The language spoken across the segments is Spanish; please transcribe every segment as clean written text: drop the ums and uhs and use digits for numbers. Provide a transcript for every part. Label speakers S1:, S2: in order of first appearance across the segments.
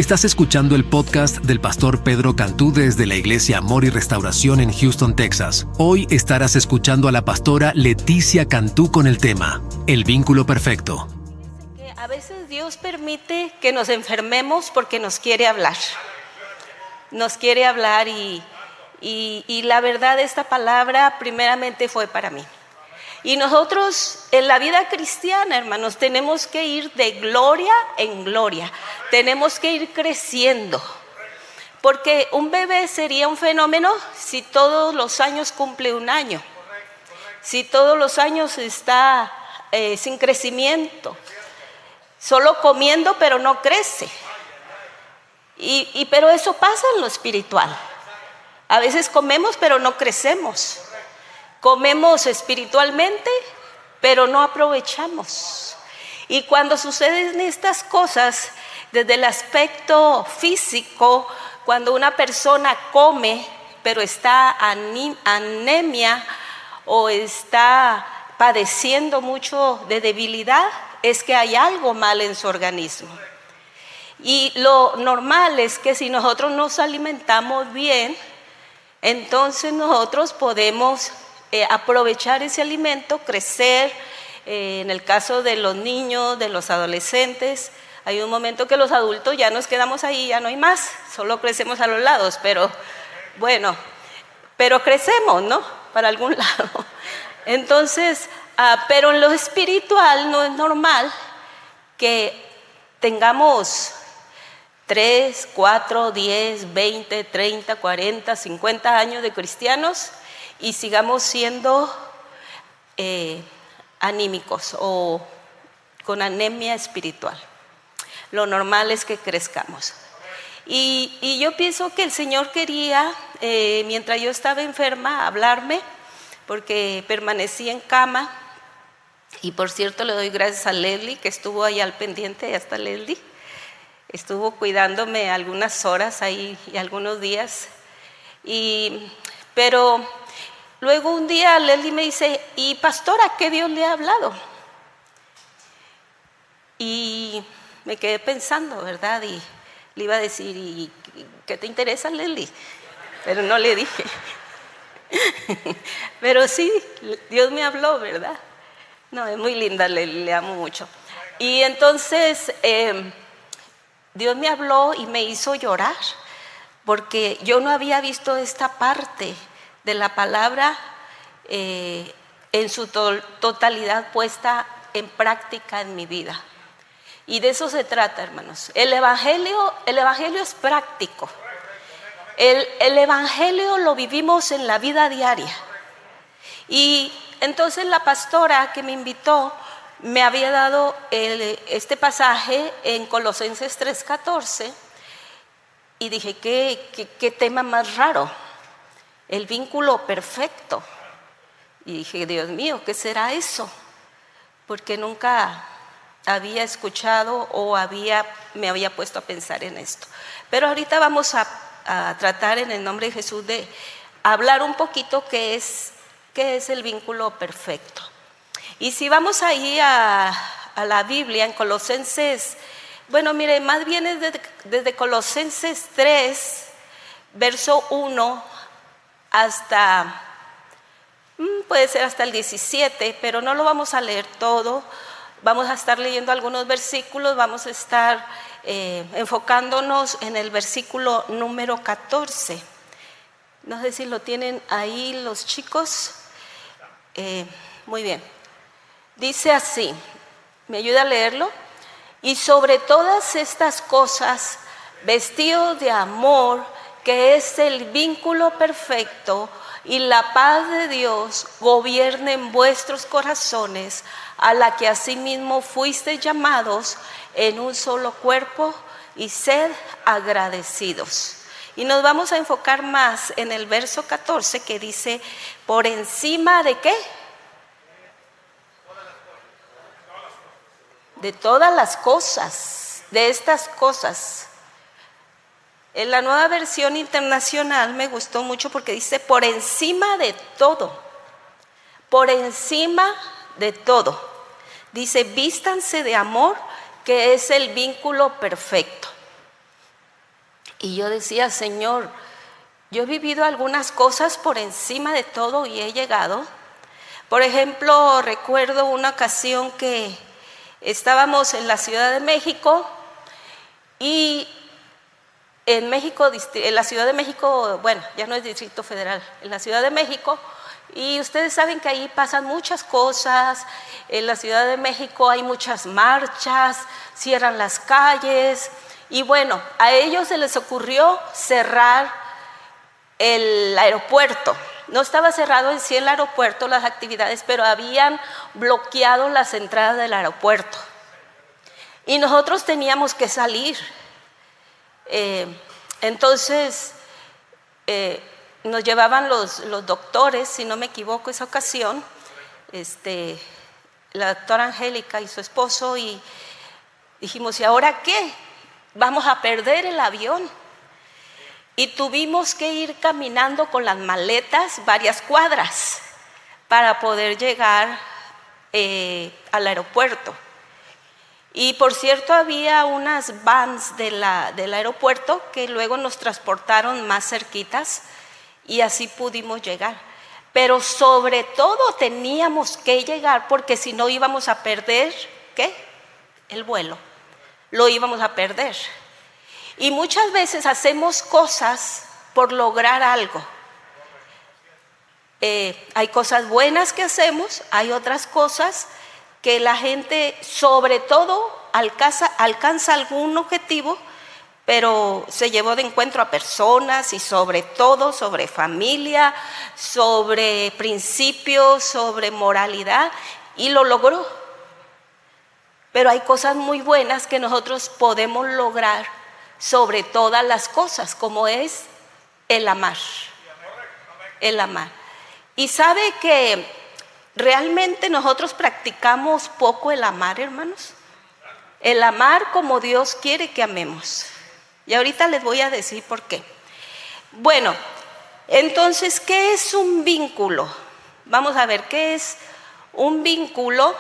S1: Estás escuchando el podcast del pastor Pedro Cantú desde la Iglesia Amor y Restauración en Houston, Texas. Hoy estarás escuchando a la pastora Leticia Cantú con el tema El vínculo perfecto.
S2: A veces Dios permite que nos enfermemos porque nos quiere hablar. Nos quiere hablar y la verdad esta palabra primeramente fue para mí. Y nosotros en la vida cristiana, hermanos, tenemos que ir de gloria en gloria. Tenemos que ir creciendo. Porque un bebé sería un fenómeno si todos los años cumple un año. Si todos los años está sin crecimiento. Solo comiendo pero no crece. Pero eso pasa en lo espiritual. A veces comemos pero no crecemos. Comemos espiritualmente, pero no aprovechamos. Y cuando suceden estas cosas, desde el aspecto físico, cuando una persona come, pero está anemia o está padeciendo mucho de debilidad, es que hay algo mal en su organismo. Y lo normal es que si nosotros nos alimentamos bien, entonces nosotros podemos aprovechar ese alimento, crecer. En el caso de los niños, de los adolescentes, hay un momento que los adultos ya nos quedamos ahí, ya no hay más, solo crecemos a los lados, pero bueno, pero crecemos, ¿no? Para algún lado. Entonces, pero en lo espiritual no es normal que tengamos 3, 4, 10, 20, 30, 40, 50 años de cristianos y sigamos siendo anímicos o con anemia espiritual. Lo normal es que crezcamos. Y yo pienso que el Señor quería, mientras yo estaba enferma, hablarme, porque permanecí en cama. Y por cierto, le doy gracias a Leslie, que estuvo ahí al pendiente, hasta Leslie. Estuvo cuidándome algunas horas ahí y algunos días. Pero luego un día Leslie me dice, ¿y pastora, qué Dios le ha hablado? Y me quedé pensando, ¿verdad? Y le iba a decir, ¿y qué te interesa, Leslie? Pero no le dije. Pero sí, Dios me habló, ¿verdad? No, es muy linda, le amo mucho. Y entonces Dios me habló y me hizo llorar, porque yo no había visto esta parte de la palabra en su totalidad puesta en práctica en mi vida. Y de eso se trata, hermanos. El evangelio es práctico. El evangelio lo vivimos en la vida diaria. Y entonces la pastora que me invitó me había dado este pasaje en Colosenses 3:14 y dije, ¿qué tema más raro? El vínculo perfecto. Y dije, Dios mío, ¿qué será eso? Porque nunca había escuchado o me había puesto a pensar en esto. Pero ahorita vamos a tratar en el nombre de Jesús de hablar un poquito qué es el vínculo perfecto. Y si vamos ahí a la Biblia en Colosenses, bueno, mire, más bien es desde Colosenses 3, verso 1 hasta, puede ser hasta el 17, pero no lo vamos a leer todo. Vamos a estar leyendo algunos versículos, vamos a estar enfocándonos en el versículo número 14. No sé si lo tienen ahí los chicos. Muy bien. Dice así, ¿me ayuda a leerlo? Y sobre todas estas cosas, vestidos de amor, que es el vínculo perfecto, y la paz de Dios gobierne en vuestros corazones, a la que asimismo fuisteis llamados en un solo cuerpo, y sed agradecidos. Y nos vamos a enfocar más en el verso 14 que dice, ¿por encima de qué? De todas las cosas, de estas cosas. En la Nueva Versión Internacional me gustó mucho porque dice, por encima de todo, por encima de todo. Dice, vístanse de amor, que es el vínculo perfecto. Y yo decía, Señor, yo he vivido algunas cosas por encima de todo y he llegado. Por ejemplo, recuerdo una ocasión que estábamos en la Ciudad de México y en la Ciudad de México, bueno, ya no es Distrito Federal, en la Ciudad de México, y ustedes saben que ahí pasan muchas cosas. En la Ciudad de México hay muchas marchas, cierran las calles, y bueno, a ellos se les ocurrió cerrar el aeropuerto. No estaba cerrado en sí el aeropuerto, las actividades, pero habían bloqueado las entradas del aeropuerto. Y nosotros teníamos que salir. Entonces, nos llevaban los doctores, si no me equivoco, esa ocasión, la doctora Angélica y su esposo, y dijimos, ¿y ahora qué? Vamos a perder el avión. Y tuvimos que ir caminando con las maletas varias cuadras para poder llegar al aeropuerto. Y por cierto, había unas vans del aeropuerto que luego nos transportaron más cerquitas y así pudimos llegar. Pero sobre todo teníamos que llegar porque si no íbamos a perder, ¿qué? El vuelo. Lo íbamos a perder. Y muchas veces hacemos cosas por lograr algo. Hay cosas buenas que hacemos, hay otras cosas que la gente sobre todo alcanza algún objetivo, pero se llevó de encuentro a personas y sobre todo sobre familia, sobre principios, sobre moralidad, y lo logró. Pero hay cosas muy buenas que nosotros podemos lograr sobre todas las cosas, como es el amar. El amar. Y sabe que realmente nosotros practicamos poco el amar, hermanos. El amar como Dios quiere que amemos. Y ahorita les voy a decir por qué. Bueno, entonces, ¿qué es un vínculo? Vamos a ver, ¿qué es un vínculo?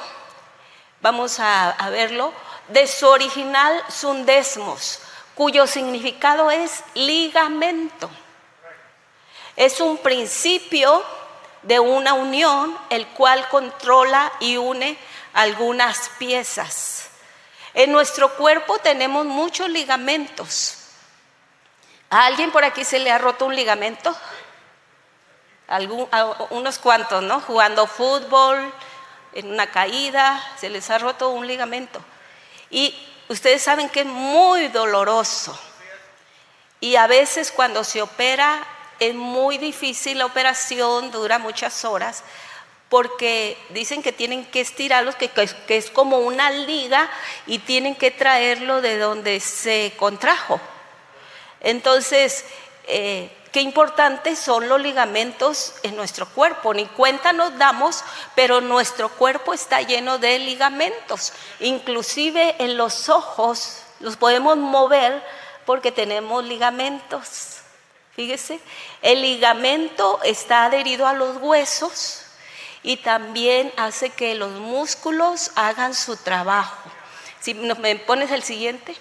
S2: Vamos a verlo. De su original sundesmos, cuyo significado es ligamento. Es un principio de una unión, el cual controla y une algunas piezas. En nuestro cuerpo tenemos muchos ligamentos. ¿A alguien por aquí se le ha roto un ligamento? Unos cuantos, ¿no? Jugando fútbol, en una caída, se les ha roto un ligamento. Y ustedes saben que es muy doloroso. Y a veces cuando se opera es muy difícil la operación, dura muchas horas, porque dicen que tienen que estirarlos, que es como una liga, y tienen que traerlo de donde se contrajo. Entonces, qué importantes son los ligamentos en nuestro cuerpo. Ni cuenta nos damos, pero nuestro cuerpo está lleno de ligamentos. Inclusive en los ojos los podemos mover porque tenemos ligamentos. Fíjese, el ligamento está adherido a los huesos y también hace que los músculos hagan su trabajo. Si me pones el siguiente.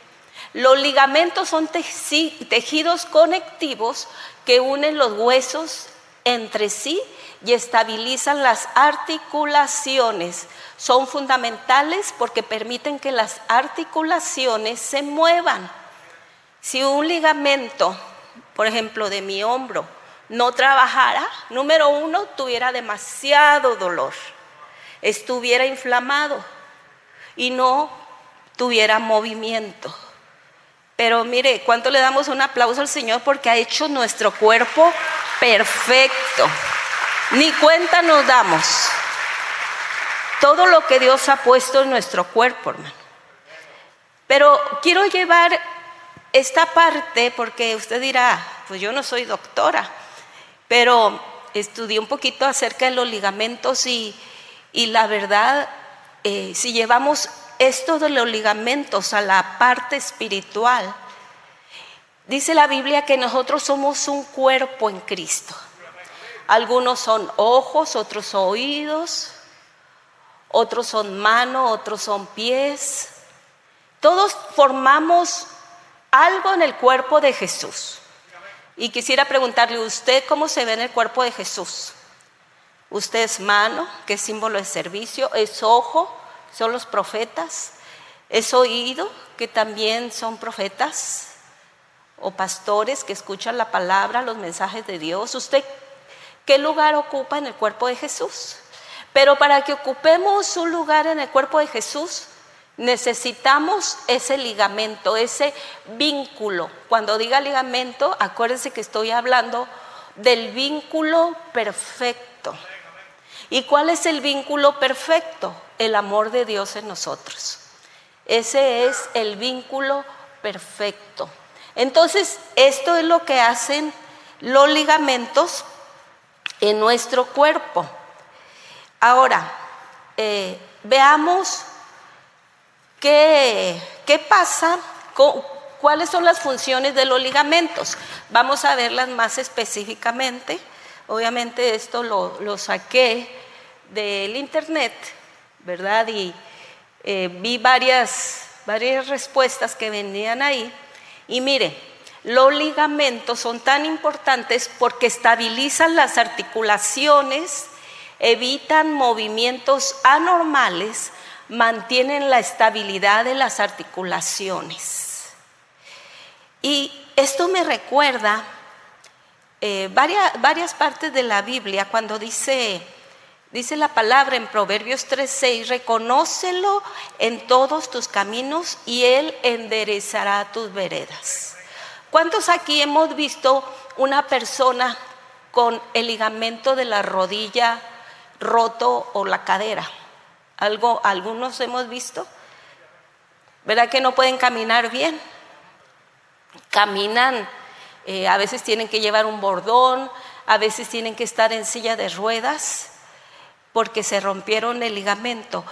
S2: Los ligamentos son tejidos conectivos que unen los huesos entre sí y estabilizan las articulaciones. Son fundamentales porque permiten que las articulaciones se muevan. Si un ligamento, por ejemplo, de mi hombro, no trabajara, número uno, tuviera demasiado dolor, estuviera inflamado y no tuviera movimiento. Pero mire, ¿cuánto le damos un aplauso al Señor porque ha hecho nuestro cuerpo perfecto? Ni cuenta nos damos todo lo que Dios ha puesto en nuestro cuerpo, hermano. Pero quiero llevar esta parte porque usted dirá, pues yo no soy doctora, pero estudié un poquito acerca de los ligamentos y la verdad, si llevamos esto de los ligamentos a la parte espiritual, dice la Biblia que nosotros somos un cuerpo en Cristo. Algunos son ojos, otros oídos, otros son manos, otros son pies. Todos formamos algo en el cuerpo de Jesús. Y quisiera preguntarle, ¿usted cómo se ve en el cuerpo de Jesús? Usted es mano, que es símbolo de servicio, es ojo, son los profetas, es oído, que también son profetas o pastores que escuchan la palabra, los mensajes de Dios. ¿Usted qué lugar ocupa en el cuerpo de Jesús? Pero para que ocupemos un lugar en el cuerpo de Jesús, necesitamos ese ligamento, ese vínculo. Cuando diga ligamento, acuérdense que estoy hablando del vínculo perfecto. ¿Y cuál es el vínculo perfecto? El amor de Dios en nosotros. Ese es el vínculo perfecto. Entonces, esto es lo que hacen los ligamentos en nuestro cuerpo. Ahora, veamos qué pasa, cuáles son las funciones de los ligamentos. Vamos a verlas más específicamente. Obviamente esto lo saqué del internet, ¿verdad? Y vi varias respuestas que venían ahí. Y mire, los ligamentos son tan importantes porque estabilizan las articulaciones, evitan movimientos anormales, mantienen la estabilidad de las articulaciones. Y esto me recuerda varias partes de la Biblia cuando dice la palabra en Proverbios 3:6, reconócelo en todos tus caminos y Él enderezará tus veredas. ¿Cuántos aquí hemos visto una persona con el ligamento de la rodilla roto o la cadera? Algunos hemos visto, ¿verdad que no pueden caminar bien? Caminan, a veces tienen que llevar un bordón, a veces tienen que estar en silla de ruedas porque se rompieron el ligamento.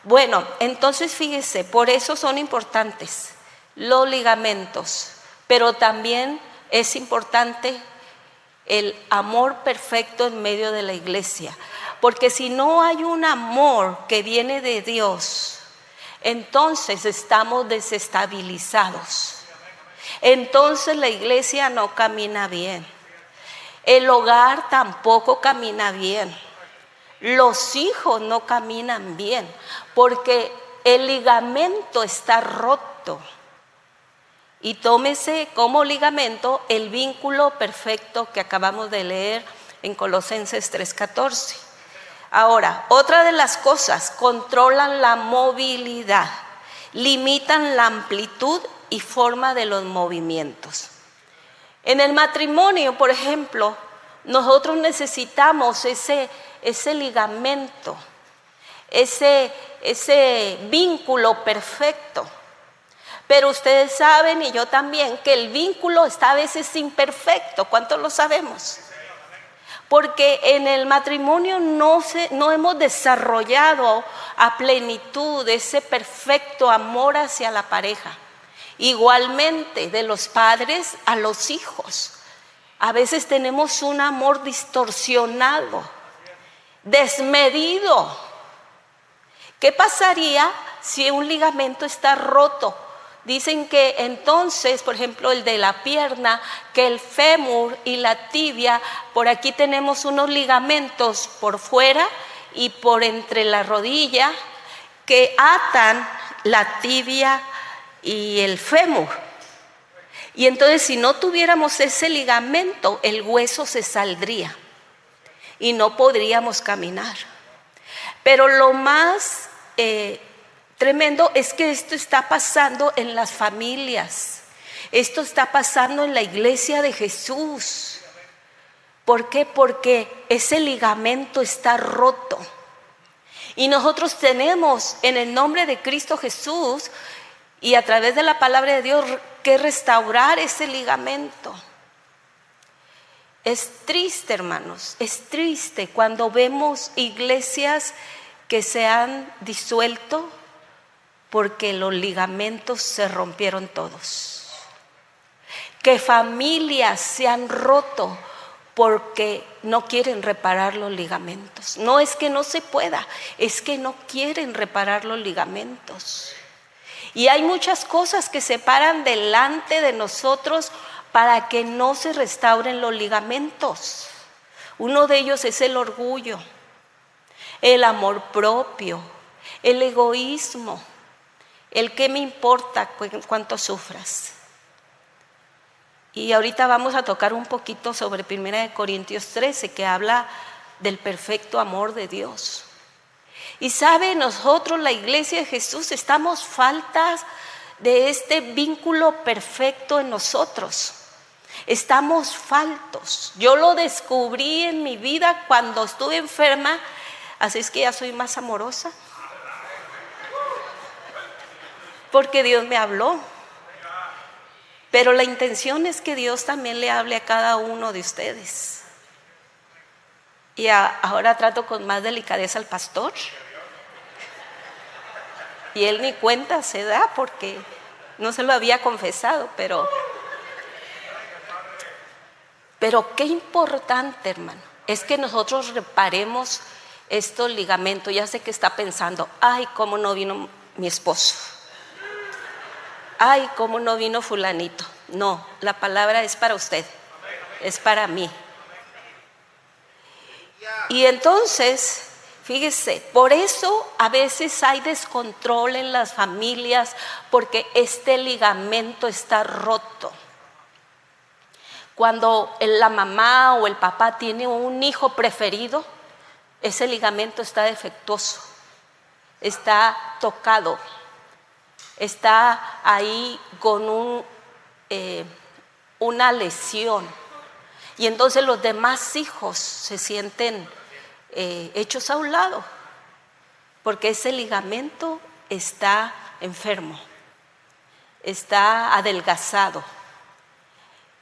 S2: Bueno, entonces fíjese, por eso son importantes los ligamentos, pero también es importante el amor perfecto en medio de la iglesia. Porque si no hay un amor que viene de Dios, entonces estamos desestabilizados. Entonces la iglesia no camina bien. El hogar tampoco camina bien. Los hijos no caminan bien porque el ligamento está roto. Y tómese como ligamento el vínculo perfecto que acabamos de leer en Colosenses 3:14. Ahora, otra de las cosas, controlan la movilidad, limitan la amplitud y forma de los movimientos. En el matrimonio, por ejemplo, nosotros necesitamos ese ligamento, ese vínculo perfecto. Pero ustedes saben, y yo también, que el vínculo está a veces imperfecto. ¿Cuántos lo sabemos? Porque en el matrimonio no hemos desarrollado a plenitud ese perfecto amor hacia la pareja. Igualmente, de los padres a los hijos. A veces tenemos un amor distorsionado, desmedido. ¿Qué pasaría si un ligamento está roto? Dicen que entonces, por ejemplo, el de la pierna, que el fémur y la tibia, por aquí tenemos unos ligamentos por fuera y por entre la rodilla que atan la tibia y el fémur. Y entonces si no tuviéramos ese ligamento, el hueso se saldría y no podríamos caminar. Pero lo más tremendo es que esto está pasando en las familias. Esto está pasando en la iglesia de Jesús. ¿Por qué? Porque ese ligamento está roto. Y nosotros tenemos en el nombre de Cristo Jesús y a través de la palabra de Dios que restaurar ese ligamento. Es triste, hermanos, es triste cuando vemos iglesias que se han disuelto porque los ligamentos se rompieron todos. Que familias se han roto porque no quieren reparar los ligamentos. No es que no se pueda, es que no quieren reparar los ligamentos. Y hay muchas cosas que se paran delante de nosotros para que no se restauren los ligamentos. Uno de ellos es el orgullo, el amor propio, el egoísmo, el que me importa cuánto sufras. Y ahorita vamos a tocar un poquito sobre 1 Corintios 13, que habla del perfecto amor de Dios. Y sabe, nosotros, la iglesia de Jesús, estamos faltas de este vínculo perfecto en nosotros. Estamos faltos. Yo lo descubrí en mi vida cuando estuve enferma, así es que ya soy más amorosa. Porque Dios me habló. Pero la intención es que Dios también le hable a cada uno de ustedes. Y ahora trato con más delicadeza al pastor. Y él ni cuenta se da porque no se lo había confesado, pero qué importante, hermano, es que nosotros reparemos estos ligamentos. Ya sé que está pensando, ay, cómo no vino mi esposo. Ay, cómo no vino fulanito. No, la palabra es para usted, es para mí. Y entonces, fíjese, por eso a veces hay descontrol en las familias, porque este ligamento está roto. Cuando la mamá o el papá tiene un hijo preferido, ese ligamento está defectuoso, está tocado, está ahí con una lesión. Y entonces los demás hijos se sienten hechos a un lado, porque ese ligamento está enfermo, está adelgazado.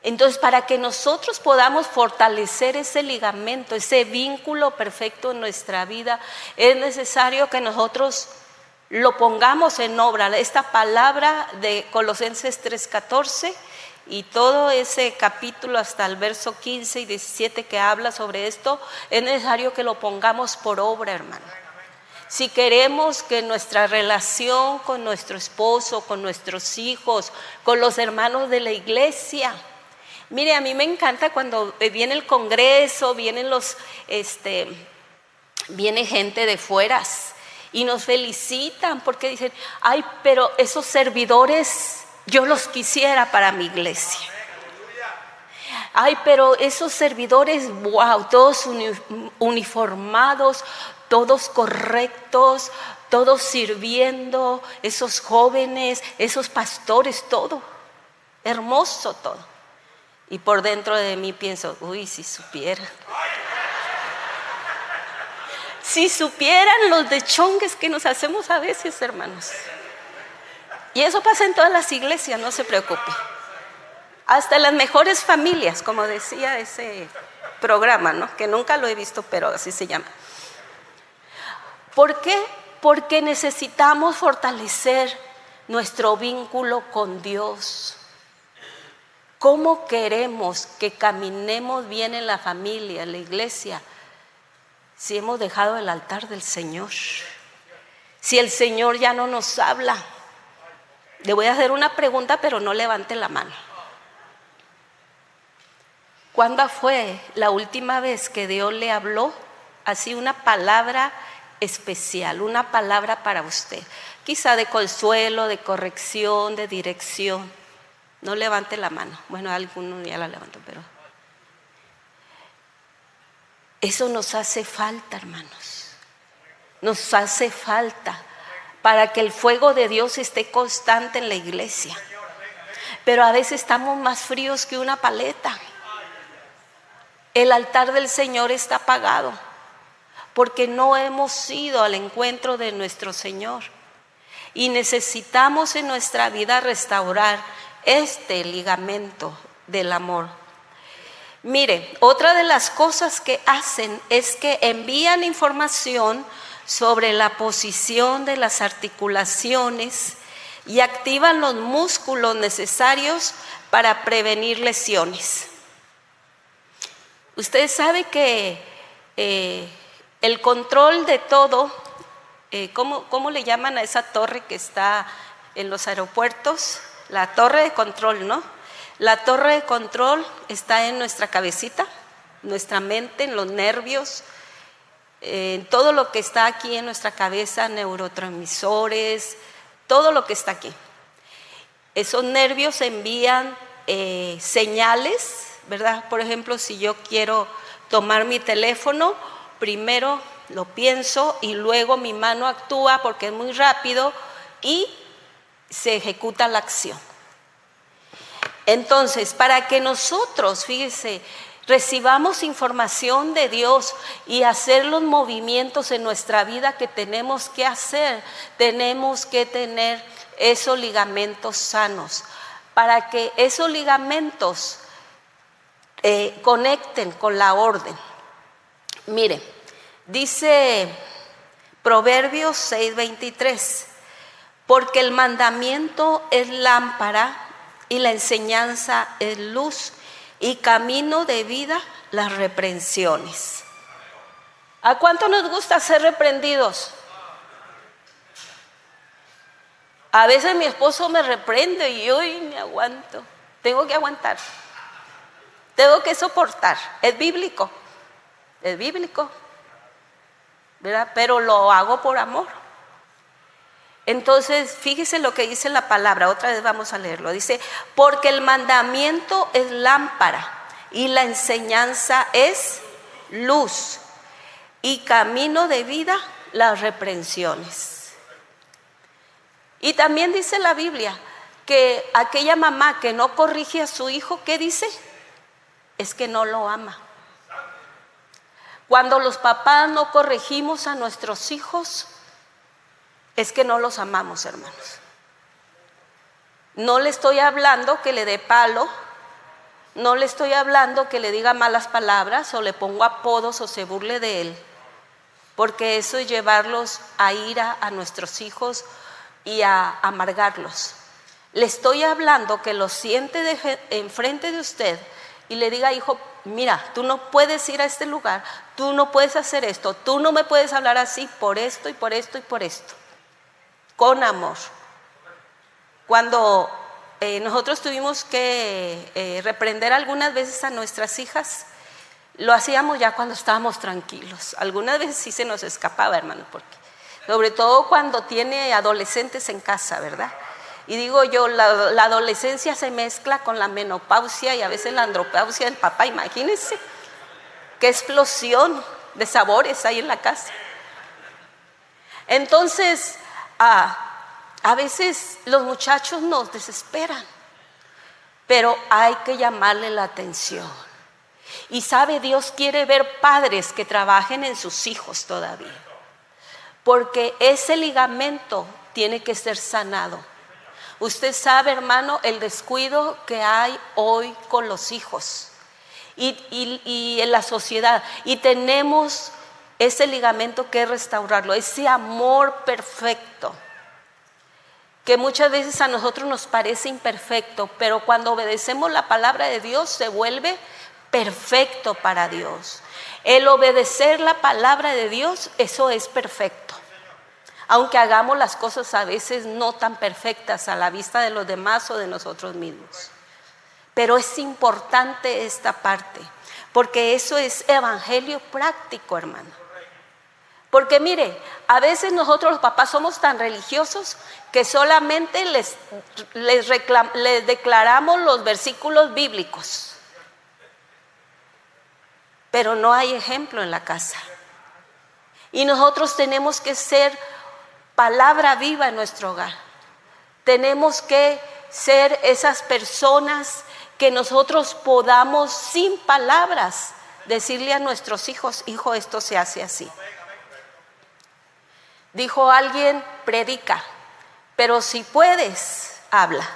S2: Entonces, para que nosotros podamos fortalecer ese ligamento, ese vínculo perfecto en nuestra vida, es necesario que nosotros lo pongamos en obra. Esta palabra de Colosenses 3:14 y todo ese capítulo hasta el verso 15 y 17 que habla sobre esto, es necesario que lo pongamos por obra, hermano. Si queremos que nuestra relación con nuestro esposo, con nuestros hijos, con los hermanos de la iglesia, mire, a mí me encanta cuando viene el congreso, viene gente de fueras y nos felicitan porque dicen, ay, pero esos servidores yo los quisiera para mi iglesia. Ay, pero esos servidores, wow, todos uniformados, todos correctos, todos sirviendo, esos jóvenes, esos pastores, todo, hermoso todo. Y por dentro de mí pienso, uy, si supieran. Si supieran los dechongues que nos hacemos a veces, hermanos. Y eso pasa en todas las iglesias, no se preocupe. Hasta en las mejores familias, como decía ese programa, ¿no? Que nunca lo he visto, pero así se llama. ¿Por qué? Porque necesitamos fortalecer nuestro vínculo con Dios. ¿Cómo queremos que caminemos bien en la familia, en la iglesia, si hemos dejado el altar del Señor? Si el Señor ya no nos habla. Le voy a hacer una pregunta, pero no levante la mano. ¿Cuándo fue la última vez que Dios le habló así una palabra especial, una palabra para usted? Quizá de consuelo, de corrección, de dirección. No levante la mano. Bueno, alguno ya la levantó, pero eso nos hace falta, hermanos. Nos hace falta para que el fuego de Dios esté constante en la iglesia. Pero a veces estamos más fríos que una paleta. El altar del Señor está apagado porque no hemos ido al encuentro de nuestro Señor. Y necesitamos en nuestra vida restaurar este ligamento del amor. Mire, otra de las cosas que hacen es que envían información sobre la posición de las articulaciones y activan los músculos necesarios para prevenir lesiones. Usted sabe que el control de todo, ¿cómo le llaman a esa torre que está en los aeropuertos, la torre de control, ¿no? La torre de control está en nuestra cabecita, nuestra mente, en los nervios, en todo lo que está aquí en nuestra cabeza, neurotransmisores, todo lo que está aquí. Esos nervios envían señales, ¿verdad? Por ejemplo, si yo quiero tomar mi teléfono, primero lo pienso y luego mi mano actúa porque es muy rápido y se ejecuta la acción. Entonces, para que nosotros, fíjese, recibamos información de Dios y hacer los movimientos en nuestra vida que tenemos que hacer, tenemos que tener esos ligamentos sanos, para que esos ligamentos conecten con la orden. Mire, dice Proverbios 6:23, porque el mandamiento es lámpara y la enseñanza es luz, y camino de vida las reprensiones. ¿A cuánto nos gusta ser reprendidos? A veces mi esposo me reprende y yo me aguanto. Tengo que aguantar. Tengo que soportar. Es bíblico, ¿verdad? Pero lo hago por amor. Entonces, fíjese lo que dice la palabra, otra vez vamos a leerlo. Dice, porque el mandamiento es lámpara y la enseñanza es luz, y camino de vida las reprensiones. Y también dice la Biblia que aquella mamá que no corrige a su hijo, ¿qué dice? Es que no lo ama. Cuando los papás no corregimos a nuestros hijos, es que no los amamos, hermanos. No le estoy hablando que le dé palo, no le estoy hablando que le diga malas palabras o le ponga apodos o se burle de él, porque eso es llevarlos a ira a nuestros hijos y a amargarlos. Le estoy hablando que lo siente enfrente de usted y le diga, hijo, mira, tú no puedes ir a este lugar, tú no puedes hacer esto, tú no me puedes hablar así por esto y por esto y por esto. Con amor. Cuando nosotros tuvimos que reprender algunas veces a nuestras hijas, lo hacíamos ya cuando estábamos tranquilos. Algunas veces sí se nos escapaba, hermano, porque sobre todo cuando tiene adolescentes en casa, ¿verdad? Y digo yo, la adolescencia se mezcla con la menopausia y a veces la andropausia del papá. Imagínense qué explosión de sabores hay en la casa. Entonces, a veces los muchachos nos desesperan, pero hay que llamarle la atención. Y sabe, Dios quiere ver padres que trabajen en sus hijos todavía, porque ese ligamento tiene que ser sanado. Usted sabe, hermano, el descuido que hay hoy con los hijos y en la sociedad, y tenemos ese ligamento que restaurarlo, ese amor perfecto que muchas veces a nosotros nos parece imperfecto, pero cuando obedecemos la palabra de Dios se vuelve perfecto para Dios. El obedecer la palabra de Dios, eso es perfecto. Aunque hagamos las cosas a veces no tan perfectas a la vista de los demás o de nosotros mismos. Pero es importante esta parte, porque eso es evangelio práctico, hermano. Porque mire, a veces nosotros los papás somos tan religiosos que solamente les declaramos los versículos bíblicos, pero no hay ejemplo en la casa. Y nosotros tenemos que ser palabra viva en nuestro hogar. Tenemos que ser esas personas que nosotros podamos sin palabras decirle a nuestros hijos, hijo, esto se hace así. Dijo alguien, predica, pero si puedes, habla.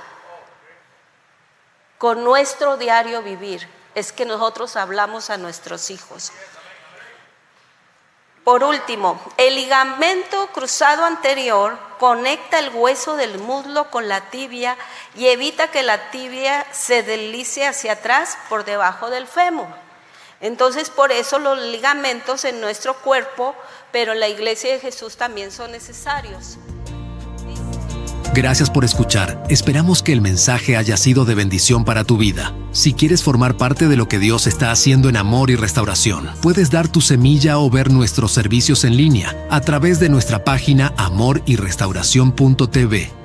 S2: Con nuestro diario vivir es que nosotros hablamos a nuestros hijos. Por último, el ligamento cruzado anterior conecta el hueso del muslo con la tibia y evita que la tibia se deslice hacia atrás por debajo del fémur. Entonces, por eso los ligamentos en nuestro cuerpo, pero en la iglesia de Jesús también son necesarios.
S1: Gracias por escuchar. Esperamos que el mensaje haya sido de bendición para tu vida. Si quieres formar parte de lo que Dios está haciendo en Amor y Restauración, puedes dar tu semilla o ver nuestros servicios en línea a través de nuestra página amoryrestauracion.tv.